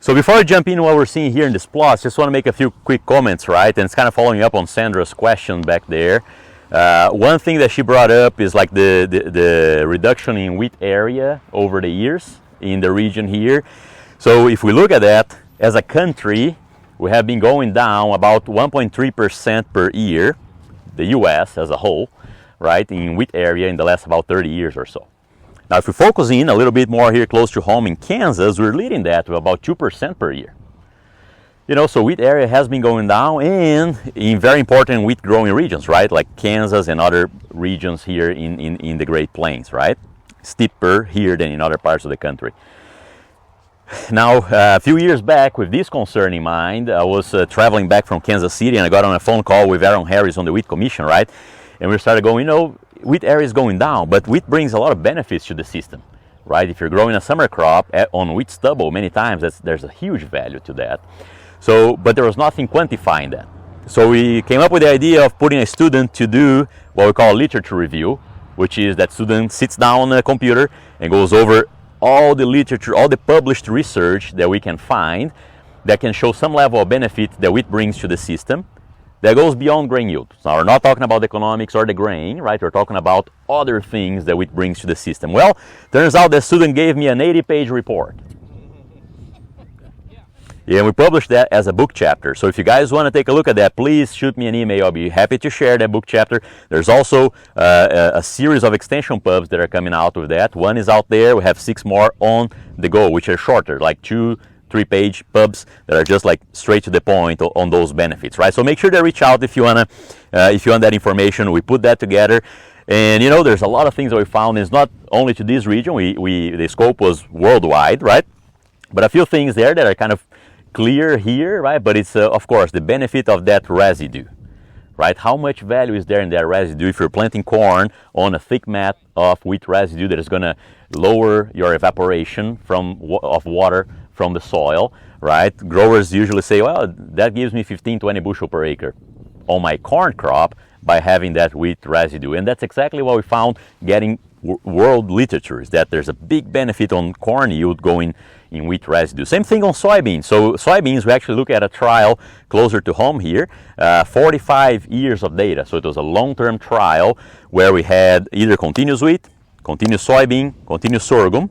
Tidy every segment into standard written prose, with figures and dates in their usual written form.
So before I jump in what we're seeing here in this plot, just want to make a few quick comments, right? And it's kind of following up on Sandra's question back there. One thing that she brought up is like the reduction in wheat area over the years in the region here. So if we look at that, as a country, we have been going down about 1.3% per year, the US as a whole, right, in wheat area in the last about 30 years or so. Now, if we focus in a little bit more here close to home in Kansas, we're leading that to about 2% per year. You know, so wheat area has been going down, and in very important wheat growing regions, right, like Kansas and other regions here in the Great Plains, right, steeper here than in other parts of the country. Now, a few years back, with this concern in mind, I was traveling back from Kansas City, and I got on a phone call with Aaron Harris on the Wheat Commission, right, and we started going, you know, wheat area is going down, but wheat brings a lot of benefits to the system, right? If you're growing a summer crop on wheat stubble, many times there's a huge value to that. So, but there was nothing quantifying that. So we came up with the idea of putting a student to do what we call literature review, which is that student sits down on a computer and goes over all the literature, all the published research that we can find that can show some level of benefit that wheat brings to the system that goes beyond grain yield. Now, we're not talking about the economics or the grain, right? We're talking about other things that wheat brings to the system. Well, turns out the student gave me an 80-page report. Yeah, and we published that as a book chapter. So if you guys want to take a look at that, please shoot me an email. I'll be happy to share that book chapter. There's also a series of extension pubs that are coming out with that. One is out there. We have 6 more on the go, which are shorter, like 2-3-page pubs that are just like straight to the point on those benefits, right? So make sure to reach out if you want that information. We put that together. And you know, there's a lot of things that we found. It's not only to this region. The scope was worldwide, right? But a few things there that are kind of clear here, right? But it's of course the benefit of that residue, right? How much value is there in that residue if you're planting corn on a thick mat of wheat residue that is going to lower your evaporation of water from the soil, right? Growers usually say, well, that gives me 15-20 bushel per acre on my corn crop by having that wheat residue. And that's exactly what we found getting world literature, is that there's a big benefit on corn yield going in wheat residue. Same thing on soybeans. So soybeans, we actually look at a trial closer to home here, 45 years of data. So it was a long-term trial where we had either continuous wheat, continuous soybean, continuous sorghum,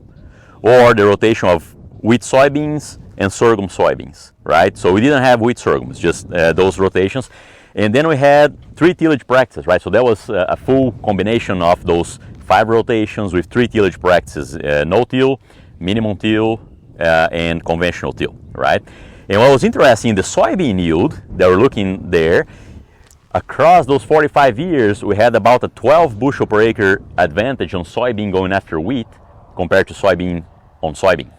or the rotation of wheat soybeans and sorghum soybeans, right? So we didn't have wheat sorghums, just those rotations. And then we had 3 tillage practices, right? So that was a full combination of those 5 rotations with 3 tillage practices, no-till, minimum till, and conventional till, right? And what was interesting, the soybean yield that we're looking there, across those 45 years, we had about a 12 bushel per acre advantage on soybean going after wheat compared to soybean on soybean.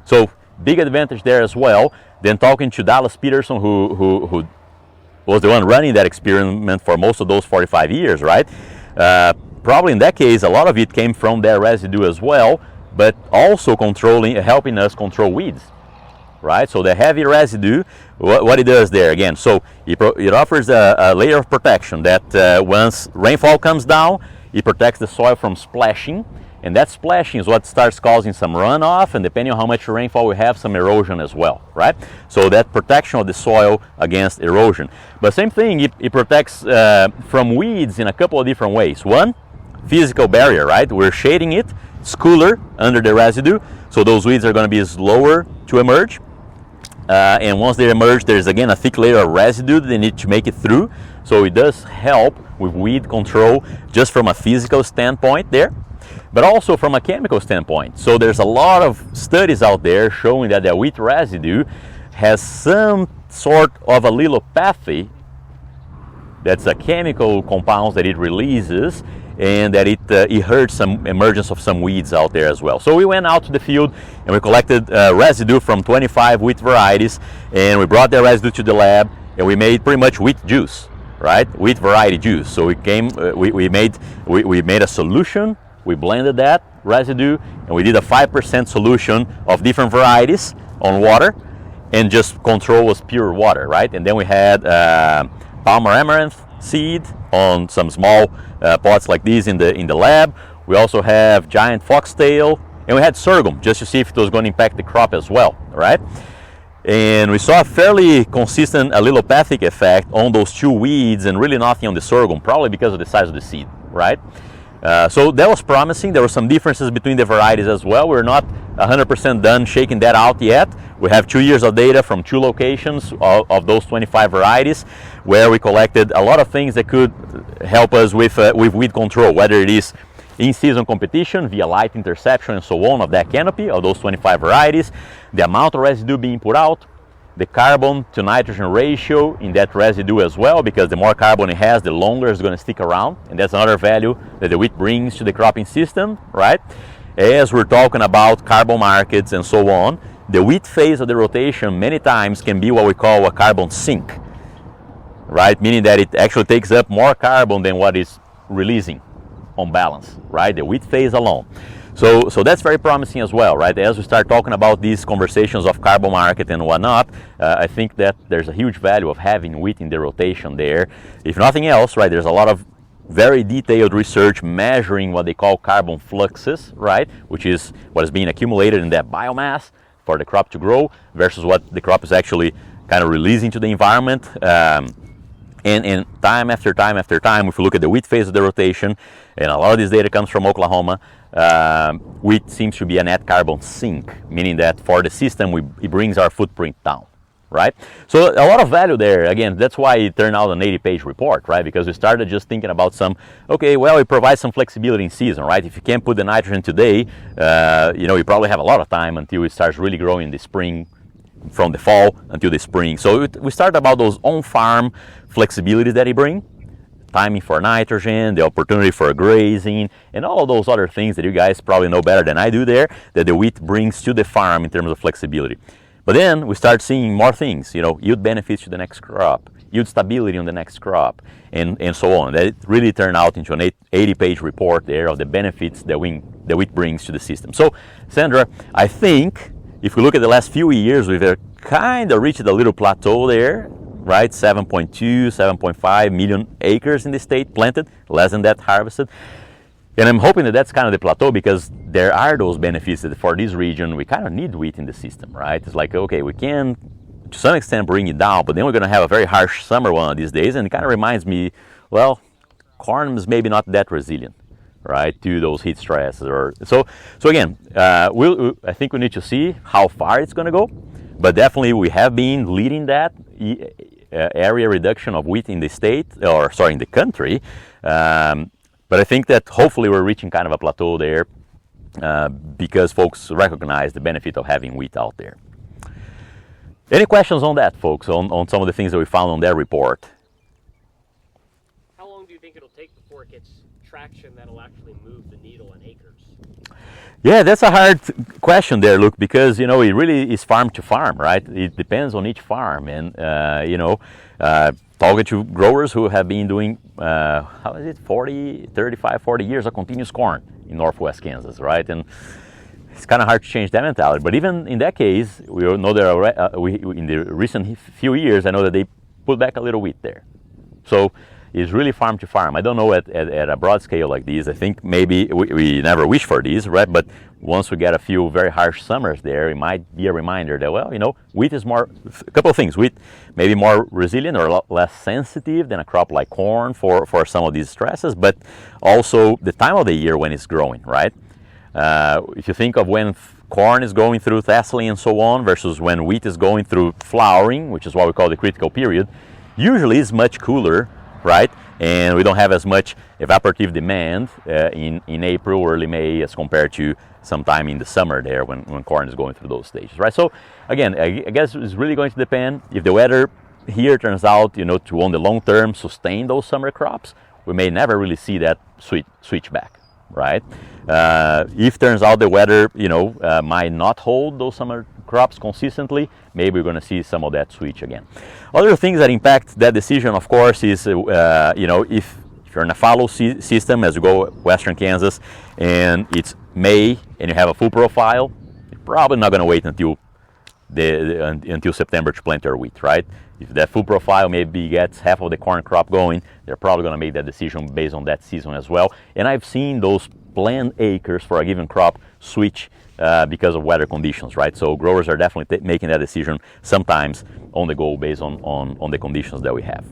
So big advantage there as well. Then talking to Dallas Peterson, who was the one running that experiment for most of those 45 years, right? Probably in that case, a lot of it came from their residue as well, but also helping us control weeds, right? So the heavy residue, what it does there again, so it offers a layer of protection that once rainfall comes down, it protects the soil from splashing, and that splashing is what starts causing some runoff, and depending on how much rainfall we have, some erosion as well, right? So that protection of the soil against erosion. But same thing, it protects from weeds in a couple of different ways. One, physical barrier, right? We're shading it. It's cooler under the residue, so those weeds are going to be slower to emerge. And once they emerge, there's again a thick layer of residue that they need to make it through. So it does help with weed control just from a physical standpoint there, but also from a chemical standpoint. So there's a lot of studies out there showing that the wheat residue has some sort of allelopathy. That's a chemical compounds that it releases, and that it hurts some emergence of some weeds out there as well. So we went out to the field and we collected residue from 25 wheat varieties, and we brought that residue to the lab, and we made pretty much wheat juice, right? Wheat variety juice. So we made a solution. We blended that residue, and we did a 5% solution of different varieties on water, and just control was pure water, right? And then we had Palmer amaranth seed on some small pots like these in the lab. We also have giant foxtail and we had sorghum just to see if it was going to impact the crop as well, right? And we saw a fairly consistent allelopathic effect on those two weeds and really nothing on the sorghum, probably because of the size of the seed, right? So that was promising. There were some differences between the varieties as well. We're not 100% done shaking that out yet. We have 2 years of data from 2 locations of those 25 varieties, where we collected a lot of things that could help us with weed control, whether it is in-season competition via light interception and so on of that canopy of those 25 varieties, the amount of residue being put out, the carbon to nitrogen ratio in that residue as well, because the more carbon it has, the longer it's going to stick around, and that's another value that the wheat brings to the cropping system, right? As we're talking about carbon markets and so on, the wheat phase of the rotation many times can be what we call a carbon sink, right? Meaning that it actually takes up more carbon than what is releasing on balance, right? The wheat phase alone. So that's very promising as well, right? As we start talking about these conversations of carbon market and whatnot, I think that there's a huge value of having wheat in the rotation there. If nothing else, right, there's a lot of very detailed research measuring what they call carbon fluxes, right? Which is what is being accumulated in that biomass for the crop to grow versus what the crop is actually kind of releasing to the environment. And time after time after time, if you look at the wheat phase of the rotation, and a lot of this data comes from Oklahoma, wheat seems to be a net carbon sink, meaning that for the system, it brings our footprint down, right? So a lot of value there. Again, that's why it turned out an 80-page report, right? Because we started just thinking about okay, well, it provides some flexibility in season, right? If you can't put the nitrogen today, you probably have a lot of time until it starts really growing in the spring, from the fall until the spring. So we started about those on-farm flexibilities that it brings, timing for nitrogen, the opportunity for grazing, and all those other things that you guys probably know better than I do there, that the wheat brings to the farm in terms of flexibility. But then we start seeing more things, yield benefits to the next crop, yield stability on the next crop, and so on. That really turned out into an 80-page report there of the benefits that wheat brings to the system. So, Sandra, I think if we look at the last few years, we've kind of reached a little plateau there, right? 7.2, 7.5 million acres in the state planted, less than that harvested. And I'm hoping that that's kind of the plateau, because there are those benefits that for this region, we kind of need wheat in the system, right? It's like, okay, we can to some extent bring it down, but then we're going to have a very harsh summer one of these days. And it kind of reminds me, well, corn is maybe not that resilient, right, to those heat stresses. So again, I think we need to see how far it's going to go, but definitely we have been leading that area reduction of wheat in the state, in the country. But I think that hopefully we're reaching kind of a plateau there because folks recognize the benefit of having wheat out there. Any questions on that, folks, on some of the things that we found on that report? How long do you think it'll take before it gets traction that'll actually move the needle in acres? Yeah, that's a hard question there, Luke, because, it really is farm to farm, right? It depends on each farm. And, talking to growers who have been doing, 35, 40 years of continuous corn in Northwest Kansas, right? And it's kind of hard to change that mentality. But even in that case, we know in the recent few years, I know that they put back a little wheat there. So it's really farm to farm. I don't know at a broad scale like this. I think maybe we never wish for these, right? But once we get a few very harsh summers there, it might be a reminder that, well, wheat is a couple of things. Wheat may be more resilient or a lot less sensitive than a crop like corn for some of these stresses, but also the time of the year when it's growing, right? If you think of when corn is going through tasseling and so on versus when wheat is going through flowering, which is what we call the critical period, usually it's much cooler, right? And we don't have as much evaporative demand in April, early May as compared to sometime in the summer there when corn is going through those stages, right? So again, I guess it's really going to depend. If the weather here turns out, to on the long term sustain those summer crops, we may never really see that switch back, right? If turns out the weather, might not hold those summer crops consistently, maybe we're going to see some of that switch again. Other things that impact that decision, of course, is if you're in a fallow system as you go western Kansas and it's May and you have a full profile, you're probably not going to wait until September to plant your wheat, right? If that full profile maybe gets half of the corn crop going, they're probably going to make that decision based on that season as well. And I've seen those planned acres for a given crop switch because of weather conditions, right? So growers are definitely making that decision sometimes on the go based on the conditions that we have.